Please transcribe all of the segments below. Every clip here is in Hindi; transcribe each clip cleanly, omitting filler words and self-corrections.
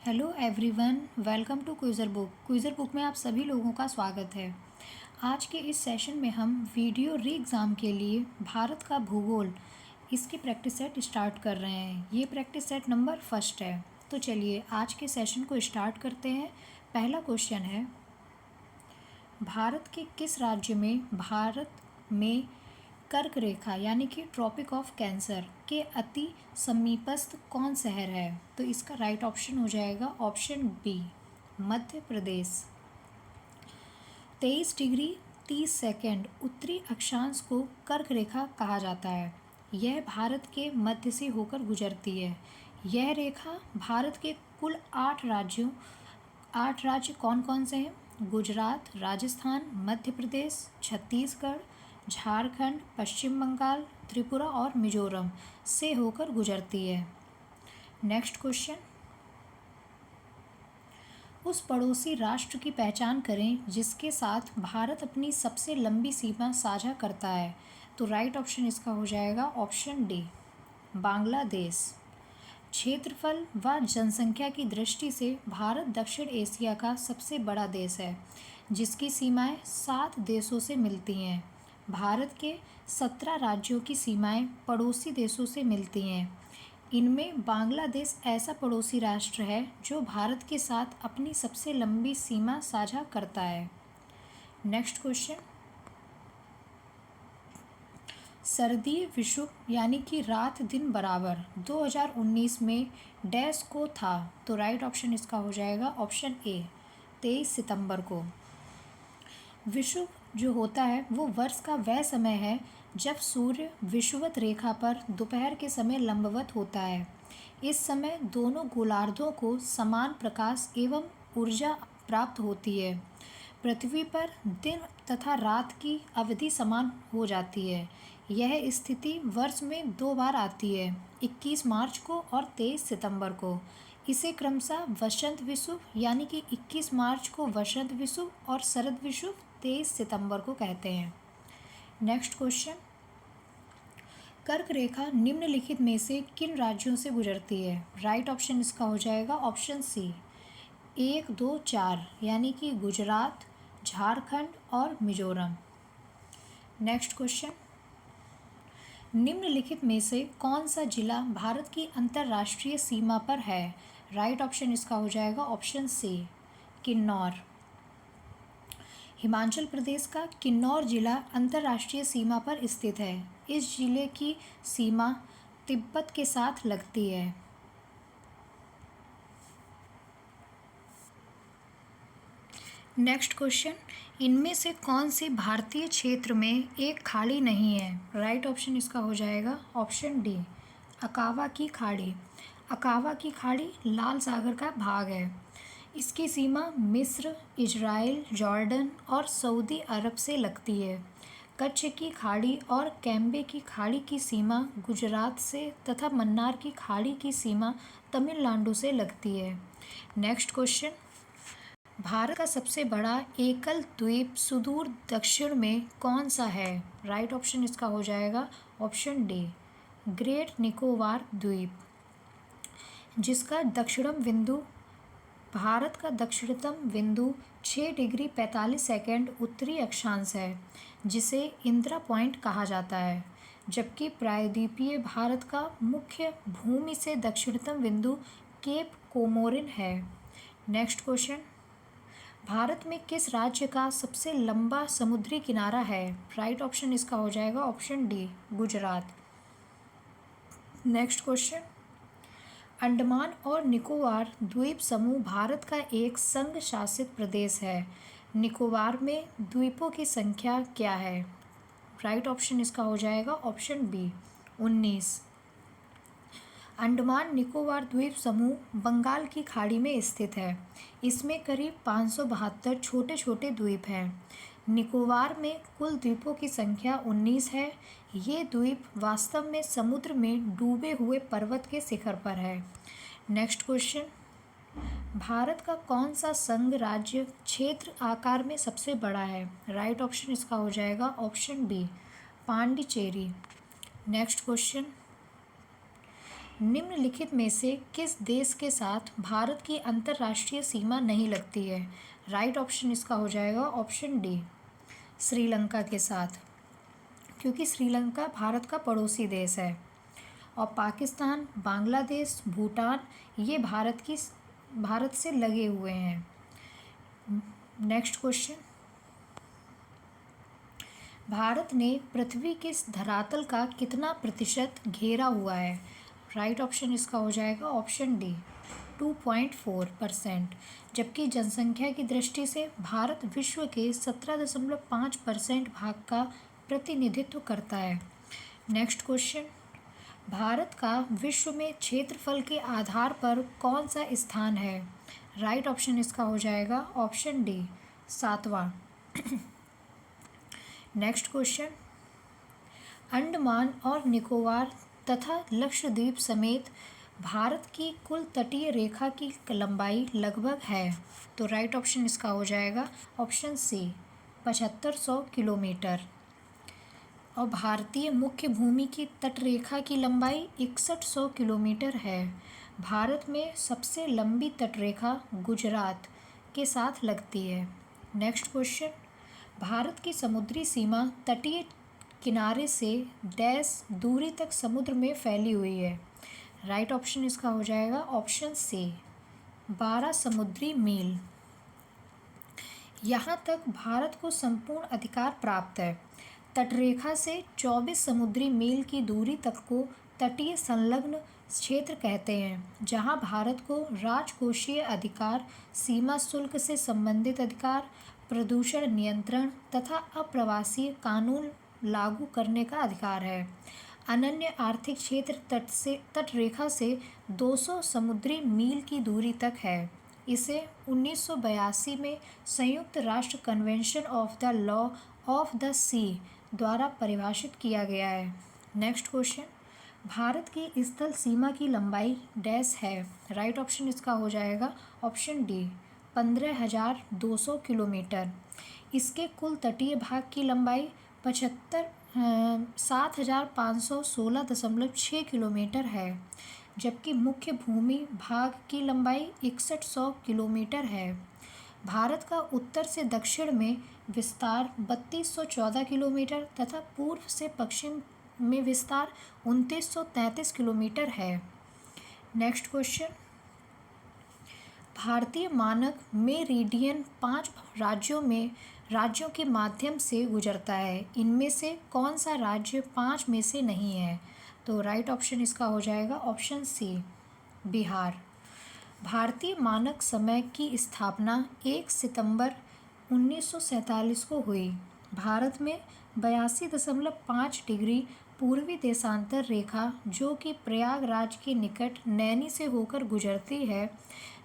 Hello everyone, welcome to Quizzer Book में आप सभी लोगों का स्वागत है। आज के इस सेशन में हम वीडियो री एग्ज़ाम के लिए भारत का भूगोल इसकी प्रैक्टिस सेट स्टार्ट कर रहे हैं। ये प्रैक्टिस सेट नंबर फर्स्ट है। तो चलिए आज के सेशन को स्टार्ट करते हैं। पहला क्वेश्चन है, भारत के किस राज्य में भारत में कर्क रेखा यानी कि ट्रॉपिक ऑफ कैंसर के अति समीपस्थ कौन शहर है? तो इसका राइट ऑप्शन हो जाएगा option B, Madhya Pradesh. 23 degree 30 second उत्तरी अक्षांश को कर्क रेखा कहा जाता है। यह भारत के मध्य से होकर गुजरती है। यह रेखा भारत के कुल 8 राज्य कौन कौन से हैं? गुजरात, राजस्थान, मध्य प्रदेश, छत्तीसगढ़, झारखंड, पश्चिम बंगाल, त्रिपुरा और मिजोरम से होकर गुजरती है। नेक्स्ट क्वेश्चन, उस पड़ोसी राष्ट्र की पहचान करें जिसके साथ भारत अपनी सबसे लंबी सीमा साझा करता है। तो राइट ऑप्शन इसका हो जाएगा ऑप्शन डी, बांग्लादेश। क्षेत्रफल व जनसंख्या की दृष्टि से भारत दक्षिण एशिया का सबसे बड़ा देश है, जिसकी सीमाएं 7 देशों से मिलती हैं। भारत के 17 राज्यों की सीमाएं पड़ोसी देशों से मिलती हैं। इनमें बांग्लादेश ऐसा पड़ोसी राष्ट्र है जो भारत के साथ अपनी सबसे लंबी सीमा साझा करता है। नेक्स्ट क्वेश्चन, सर्दीय विषुव यानी कि रात दिन बराबर 2019 में डैश को था। तो राइट ऑप्शन इसका हो जाएगा ऑप्शन ए, 23 सितंबर को। विषुव जो होता है वो वर्ष का वह समय है जब सूर्य विषुवत रेखा पर दोपहर के समय लंबवत होता है। इस समय दोनों गोलार्धों को समान प्रकाश एवं ऊर्जा प्राप्त होती है। पृथ्वी पर दिन तथा रात की अवधि समान हो जाती है। यह स्थिति वर्ष में 2 बार आती है, 21 मार्च को और 23 सितंबर को। इसे क्रमशः वसंत विषुव यानी कि 21 मार्च को वसंत विषुव और शरद विषुव 23 सितंबर को कहते हैं। नेक्स्ट क्वेश्चन, कर्क रेखा निम्नलिखित में से किन राज्यों से गुजरती है? राइट ऑप्शन इसका हो जाएगा ऑप्शन सी, 1, 2, 4 यानी कि गुजरात, झारखंड और मिजोरम। नेक्स्ट क्वेश्चन, निम्नलिखित में से कौन सा जिला भारत की अंतर्राष्ट्रीय सीमा पर है? राइट ऑप्शन इसका हो जाएगा ऑप्शन सी, किन्नौर। हिमाचल प्रदेश का किन्नौर जिला अंतर्राष्ट्रीय सीमा पर स्थित है। इस जिले की सीमा तिब्बत के साथ लगती है। नेक्स्ट क्वेश्चन, इनमें से कौन से भारतीय क्षेत्र में एक खाड़ी नहीं है? राइट ऑप्शन इसका हो जाएगा ऑप्शन डी, अकावा की खाड़ी। अकावा की खाड़ी लाल सागर का भाग है। इसकी सीमा मिस्र, इजराइल, जॉर्डन और सऊदी अरब से लगती है। कच्छ की खाड़ी और कैम्बे की खाड़ी की सीमा गुजरात से तथा मन्नार की खाड़ी की सीमा तमिलनाडु से लगती है। नेक्स्ट क्वेश्चन, भारत का सबसे बड़ा एकल द्वीप सुदूर दक्षिण में कौन सा है? राइट ऑप्शन इसका हो जाएगा ऑप्शन डी, ग्रेट निकोबार द्वीप, जिसका दक्षिणम बिंदु भारत का दक्षिणतम बिंदु 6 डिग्री 45 सेकेंड उत्तरी अक्षांश है, जिसे इंदिरा पॉइंट कहा जाता है। जबकि प्रायद्वीपीय भारत का मुख्य भूमि से दक्षिणतम बिंदु केप कोमोरिन है। नेक्स्ट क्वेश्चन, भारत में किस राज्य का सबसे लंबा समुद्री किनारा है? राइट ऑप्शन इसका हो जाएगा option D, Gujarat. Next question, Andaman और निकोबार द्वीप समूह भारत का एक संघ शासित प्रदेश है। निकोबार में द्वीपों की संख्या क्या है? राइट ऑप्शन इसका हो जाएगा ऑप्शन बी, 19। अंडमान निकोबार द्वीप समूह बंगाल की खाड़ी में स्थित है। इसमें करीब 572 छोटे छोटे द्वीप हैं। निकोबार में कुल द्वीपों की संख्या 19 है। ये द्वीप वास्तव में समुद्र में डूबे हुए पर्वत के शिखर पर है। नेक्स्ट क्वेश्चन, भारत का कौन सा संघ राज्य क्षेत्र आकार में सबसे बड़ा है? राइट ऑप्शन इसका हो जाएगा option B, Pondicherry. Next question, निम्नलिखित में से किस देश के साथ भारत की अंतर्राष्ट्रीय सीमा नहीं लगती है? राइट ऑप्शन इसका हो जाएगा ऑप्शन डी, श्रीलंका के साथ, क्योंकि श्रीलंका भारत का पड़ोसी देश है। और पाकिस्तान, बांग्लादेश, भूटान ये भारत से लगे हुए हैं। नेक्स्ट क्वेश्चन, भारत ने पृथ्वी के धरातल का कितना प्रतिशत घेरा हुआ है? राइट ऑप्शन इसका हो जाएगा ऑप्शन डी, 2.4%। जबकि जनसंख्या की दृष्टि से भारत विश्व के 17.5% भाग का प्रतिनिधित्व करता है। नेक्स्ट क्वेश्चन, भारत का विश्व में क्षेत्रफल के आधार पर कौन सा स्थान है? राइट ऑप्शन इसका हो जाएगा ऑप्शन डी, 7वां। नेक्स्ट क्वेश्चन, अंडमान और निकोबार तथा लक्षद्वीप समेत भारत की कुल तटीय रेखा की लंबाई लगभग है। तो राइट ऑप्शन इसका हो जाएगा ऑप्शन सी, 7500 किलोमीटर। और भारतीय मुख्य भूमि की तटरेखा की लंबाई 6100 किलोमीटर है। भारत में सबसे लंबी तटरेखा गुजरात के साथ लगती है। नेक्स्ट क्वेश्चन, भारत की समुद्री सीमा तटीय किनारे से डैश दूरी तक समुद्र में फैली हुई है। राइट ऑप्शन इसका हो जाएगा ऑप्शन सी, 12 समुद्री मील। यहाँ तक भारत को संपूर्ण अधिकार प्राप्त है। तटरेखा से 24 समुद्री मील की दूरी तक को तटीय संलग्न क्षेत्र कहते हैं, जहाँ भारत को राजकोषीय अधिकार, सीमा शुल्क से संबंधित अधिकार, प्रदूषण नियंत्रण तथा अप्रवासी कानून लागू करने का अधिकार है। अनन्य आर्थिक क्षेत्र तटरेखा से 200 समुद्री मील की दूरी तक है। इसे 1982 में संयुक्त राष्ट्र convention of the law of the sea द्वारा परिभाषित किया गया है। नेक्स्ट क्वेश्चन, भारत की स्थल सीमा की लंबाई डैश है। राइट ऑप्शन इसका हो जाएगा ऑप्शन डी, 15,200 किलोमीटर। इसके कुल तटीय भाग की लंबाई 7,516.6 किलोमीटर है, जबकि मुख्य भूमि भाग की लंबाई 6100 किलोमीटर है। भारत का उत्तर से दक्षिण में विस्तार 3214 किलोमीटर तथा पूर्व से पश्चिम में विस्तार 2933 किलोमीटर है। नेक्स्ट क्वेश्चन, भारतीय मानक मेरिडियन 5 राज्यों के माध्यम से गुजरता है। इनमें से कौन सा राज्य 5 में से नहीं है? तो राइट ऑप्शन इसका हो जाएगा ऑप्शन सी, बिहार। भारतीय मानक समय की स्थापना 1 सितंबर 1947 को हुई। भारत में 82.5 डिग्री पूर्वी देशांतर रेखा, जो कि प्रयागराज के निकट नैनी से होकर गुजरती है,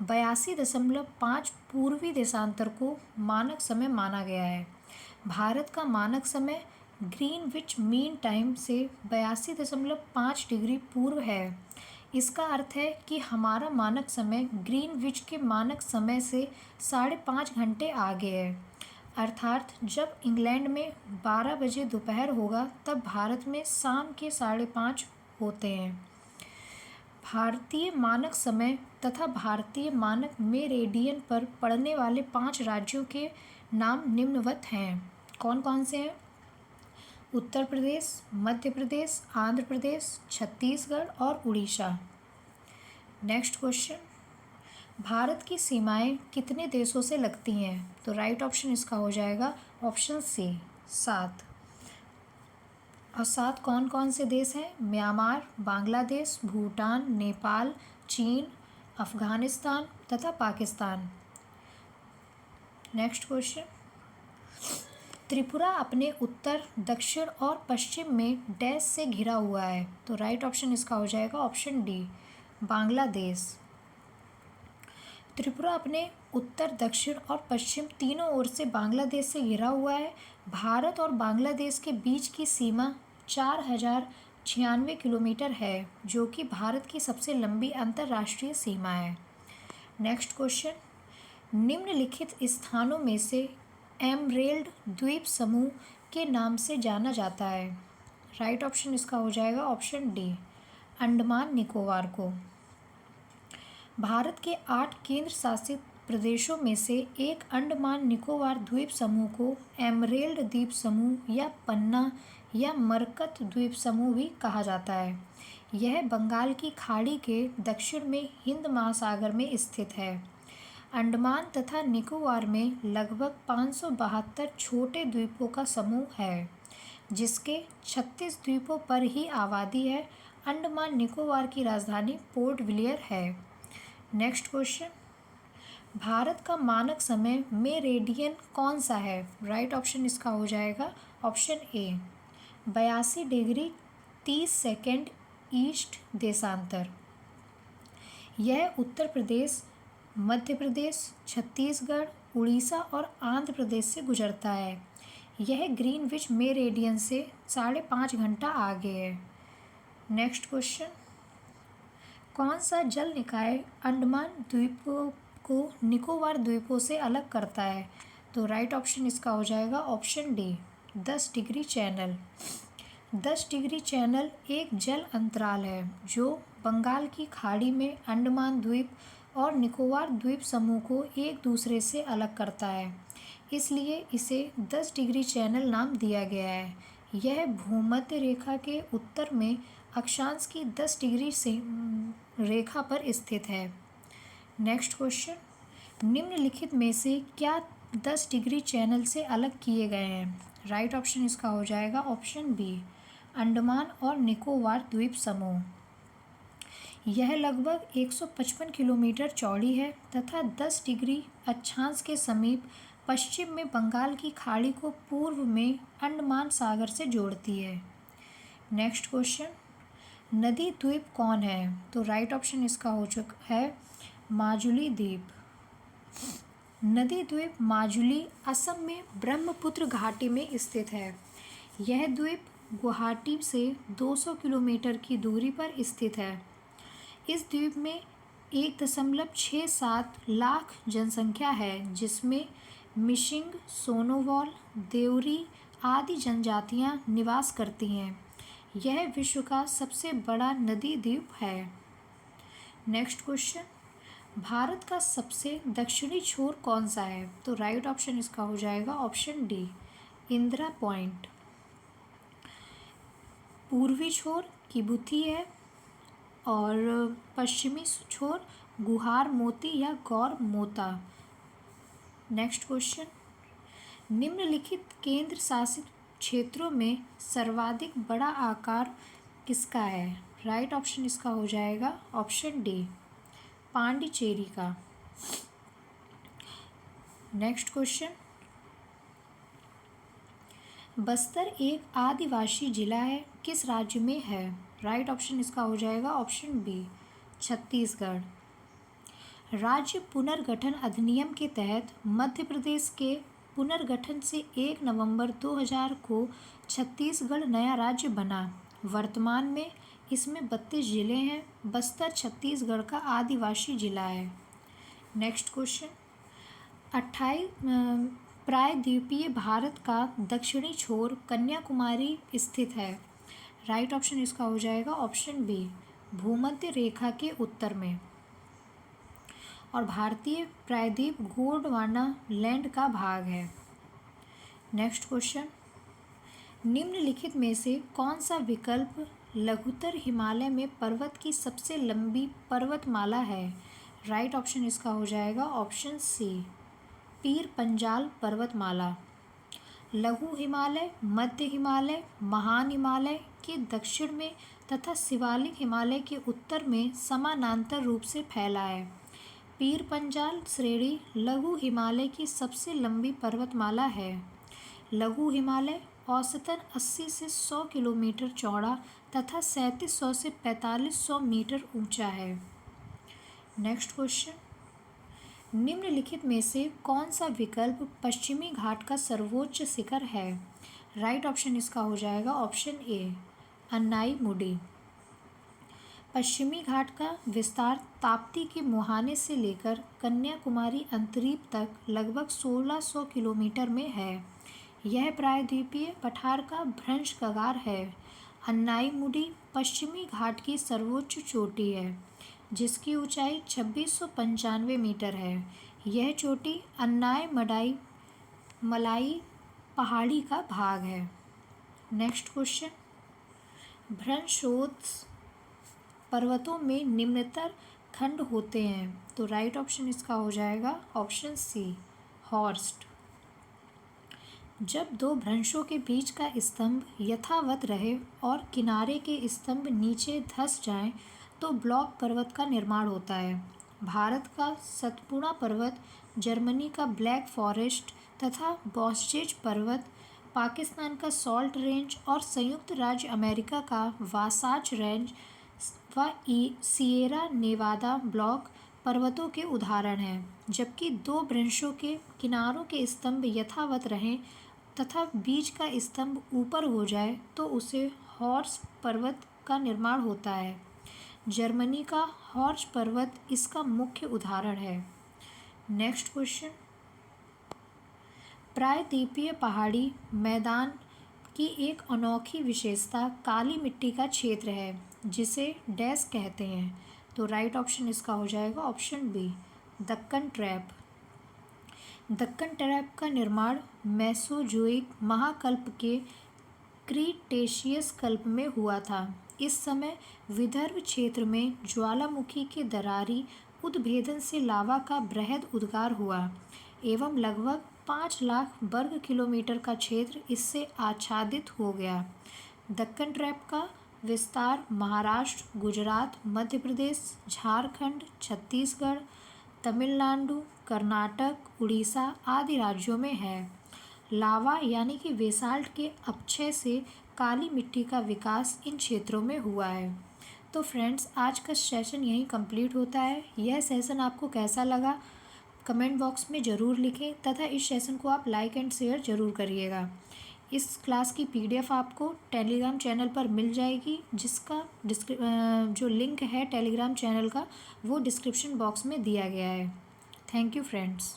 82.5 पूर्वी देशांतर को मानक समय माना गया है। भारत का मानक समय ग्रीनविच मीन टाइम से 82.5 डिग्री पूर्व है। इसका अर्थ है कि हमारा मानक समय ग्रीनविच के मानक समय से 5.5 घंटे आगे है। अर्थात जब इंग्लैंड में 12 बजे दोपहर होगा, तब भारत में शाम के 5:30 होते हैं। भारतीय मानक समय तथा भारतीय मानक मेरिडियन पर पड़ने वाले 5 राज्यों के नाम निम्नवत हैं। कौन कौन से हैं? उत्तर प्रदेश, मध्य प्रदेश, आंध्र प्रदेश, छत्तीसगढ़ और उड़ीसा। नेक्स्ट क्वेश्चन, भारत की सीमाएं कितने देशों से लगती हैं? तो राइट ऑप्शन इसका हो जाएगा ऑप्शन सी, 7। और 7 कौन कौन से देश हैं? म्यांमार, बांग्लादेश, भूटान, नेपाल, चीन, अफगानिस्तान तथा पाकिस्तान। नेक्स्ट क्वेश्चन, त्रिपुरा अपने उत्तर, दक्षिण और पश्चिम में डैश से घिरा हुआ है। तो राइट ऑप्शन इसका हो जाएगा ऑप्शन डी, बांग्लादेश। त्रिपुरा अपने उत्तर, दक्षिण और पश्चिम तीनों ओर से बांग्लादेश से घिरा हुआ है। भारत और बांग्लादेश के बीच की सीमा 4096 किलोमीटर है, जो कि भारत की सबसे लंबी अंतर्राष्ट्रीय सीमा है। नेक्स्ट क्वेश्चन, निम्नलिखित स्थानों में से एमरेल्ड द्वीप समूह के नाम से जाना जाता है। राइट ऑप्शन इसका हो जाएगा ऑप्शन डी, अंडमान निकोबार को। भारत के 8 केंद्र शासित प्रदेशों में से एक अंडमान निकोबार द्वीप समूह को एमरेल्ड द्वीप समूह या पन्ना या मरकत द्वीप समूह भी कहा जाता है। यह बंगाल की खाड़ी के दक्षिण में हिंद महासागर में स्थित है। अंडमान तथा निकोबार में लगभग 572 छोटे द्वीपों का समूह है, जिसके 36 द्वीपों पर ही आबादी है। अंडमान निकोबार की राजधानी पोर्ट ब्लेयर है। नेक्स्ट क्वेश्चन, भारत का मानक समय मेरिडियन कौन सा है? राइट ऑप्शन इसका हो जाएगा option A 82 degree 30 second east देशांतर। यह उत्तर प्रदेश, मध्य प्रदेश, छत्तीसगढ़, उड़ीसा और आंध्र प्रदेश से गुजरता है। यह ग्रीनविच मेरिडियन से 5.5 घंटा आगे है। नेक्स्ट क्वेश्चन, कौन सा जल निकाय अंडमान द्वीपों को निकोबार द्वीपों से अलग करता है? तो राइट ऑप्शन इसका हो जाएगा option D 10 degree channel. 10 degree channel एक जल अंतराल है जो बंगाल की खाड़ी में अंडमान द्वीप और निकोबार द्वीप समूह को एक दूसरे से अलग करता है, इसलिए इसे 10 डिग्री चैनल नाम दिया गया है। यह भूमध्य रेखा के उत्तर में अक्षांश की 10 डिग्री से रेखा पर स्थित है। नेक्स्ट क्वेश्चन, निम्नलिखित में से क्या 10 डिग्री चैनल से अलग किए गए हैं? राइट ऑप्शन इसका हो जाएगा ऑप्शन बी अंडमान और निकोबार द्वीप समूह। यह लगभग 155 किलोमीटर चौड़ी है तथा 10 डिग्री अक्षांश के समीप पश्चिम में बंगाल की खाड़ी को पूर्व में अंडमान सागर से जोड़ती है। नेक्स्ट क्वेश्चन, नदी द्वीप कौन है? तो राइट ऑप्शन इसका हो चुका है माजुली द्वीप। नदी द्वीप माजुली असम में ब्रह्मपुत्र घाटी में स्थित है। यह द्वीप गुवाहाटी से 200 किलोमीटर की दूरी पर स्थित है। इस द्वीप में 1.67 लाख जनसंख्या है, जिसमें मिसिंग, सोनोवाल, देवरी आदि जनजातियां निवास करती हैं। यह विश्व का सबसे बड़ा नदी द्वीप है। नेक्स्ट क्वेश्चन, भारत का सबसे दक्षिणी छोर कौन सा है? तो राइट ऑप्शन इसका हो जाएगा ऑप्शन डी इंदिरा पॉइंट। पूर्वी छोर किबुथी है और पश्चिमी छोर गुहार मोती या गौर मोता। नेक्स्ट क्वेश्चन, निम्नलिखित केंद्र शासित क्षेत्रों में सर्वाधिक बड़ा आकार किसका है? राइट ऑप्शन इसका हो जाएगा ऑप्शन डी पांडिचेरी का। नेक्स्ट क्वेश्चन, बस्तर एक आदिवासी जिला है, किस राज्य में है? राइट ऑप्शन इसका हो जाएगा ऑप्शन बी छत्तीसगढ़। राज्य पुनर्गठन अधिनियम के तहत मध्य प्रदेश के पुनर्गठन से 1 नवंबर 2000 को छत्तीसगढ़ नया राज्य बना। वर्तमान में इसमें 32 जिले हैं। बस्तर छत्तीसगढ़ का आदिवासी जिला है। नेक्स्ट क्वेश्चन, 28 प्रायद्वीपीय भारत का दक्षिणी छोर कन्याकुमारी स्थित है। राइट ऑप्शन इसका हो जाएगा ऑप्शन बी भूमध्य रेखा के उत्तर में। और भारतीय प्रायद्वीप गोंडवाना लैंड का भाग है। नेक्स्ट क्वेश्चन, निम्नलिखित में से कौन सा विकल्प लघुत्तर हिमालय में पर्वत की सबसे लंबी पर्वतमाला है? राइट ऑप्शन इसका हो जाएगा ऑप्शन सी पीर पंजाल पर्वतमाला। लघु हिमालय, मध्य हिमालय, महान हिमालय के दक्षिण में तथा शिवालिक हिमालय के उत्तर में समानांतर रूप से फैला है। पीर पंजाल श्रेणी लघु हिमालय की सबसे लंबी पर्वतमाला है। लघु हिमालय औसतन 80 से 100 किलोमीटर चौड़ा तथा 3700 से 4500 मीटर ऊंचा है। नेक्स्ट क्वेश्चन, निम्नलिखित में से कौन सा विकल्प पश्चिमी घाट का सर्वोच्च शिखर है? राइट ऑप्शन इसका हो जाएगा ऑप्शन ए अन्नाईमुडी। पश्चिमी घाट का विस्तार ताप्ती के मुहाने से लेकर कन्याकुमारी अंतरीप तक लगभग 1600 किलोमीटर में है। यह प्रायद्वीपीय पठार का भ्रंश कगार है। अन्नाईमुडी पश्चिमी घाट की सर्वोच्च चोटी है जिसकी ऊंचाई 2695 मीटर है। यह चोटी मलाई पहाड़ी का भाग है। नेक्स्ट क्वेश्चन, भ्रंशोत्स पर्वतों में निम्नतर खंड होते हैं। तो राइट ऑप्शन इसका हो जाएगा ऑप्शन सी, हॉर्स्ट। जब दो भ्रंशों के बीच का स्तंभ यथावत रहे और किनारे के स्तंभ नीचे धंस जाएं, तो ब्लॉक पर्वत का निर्माण होता है। भारत का सतपुड़ा पर्वत, जर्मनी का ब्लैक फॉरेस्ट तथा बॉस्चेज पर्वत, पाकिस्तान का सॉल्ट रेंज और संयुक्त राज्य अमेरिका का वासाच रेंज व सिएरा नेवादा ब्लॉक पर्वतों के उदाहरण हैं। जबकि दो भ्रंशों के किनारों के स्तंभ यथावत रहें तथा बीच का स्तंभ ऊपर हो जाए तो उसे हॉर्स पर्वत का निर्माण होता है। जर्मनी का हॉर्स पर्वत इसका मुख्य उदाहरण है। नेक्स्ट क्वेश्चन, प्रायद्वीपीय पहाड़ी मैदान की एक अनोखी विशेषता काली मिट्टी का क्षेत्र है जिसे डैश कहते हैं। तो राइट ऑप्शन इसका हो जाएगा option B, Deccan trap. Deccan trap का निर्माण मेसोजोइक महाकल्प के क्रीटेशियस कल्प में हुआ था। इस समय विदर्भ क्षेत्र में ज्वालामुखी के दरारी उद्भेदन से लावा का बृहद उद्गार हुआ एवं लगभग 5 लाख वर्ग किलोमीटर का क्षेत्र इससे आच्छादित हो गया। दक्कन ट्रैप का विस्तार महाराष्ट्र, गुजरात, मध्य प्रदेश, झारखंड, छत्तीसगढ़, तमिलनाडु, कर्नाटक, उड़ीसा आदि राज्यों में है। लावा यानी कि बेसाल्ट के अपक्षय से काली मिट्टी का विकास इन क्षेत्रों में हुआ है। तो फ्रेंड्स, आज का सेशन यहीं कंप्लीट होता है। यह सेशन आपको कैसा लगा कमेंट बॉक्स में ज़रूर लिखें तथा इस सेशन को आप लाइक एंड शेयर ज़रूर करिएगा। इस क्लास की PDF आपको टेलीग्राम चैनल पर मिल जाएगी, जिसका जो लिंक है टेलीग्राम चैनल का वो डिस्क्रिप्शन बॉक्स में दिया गया है। Thank you friends.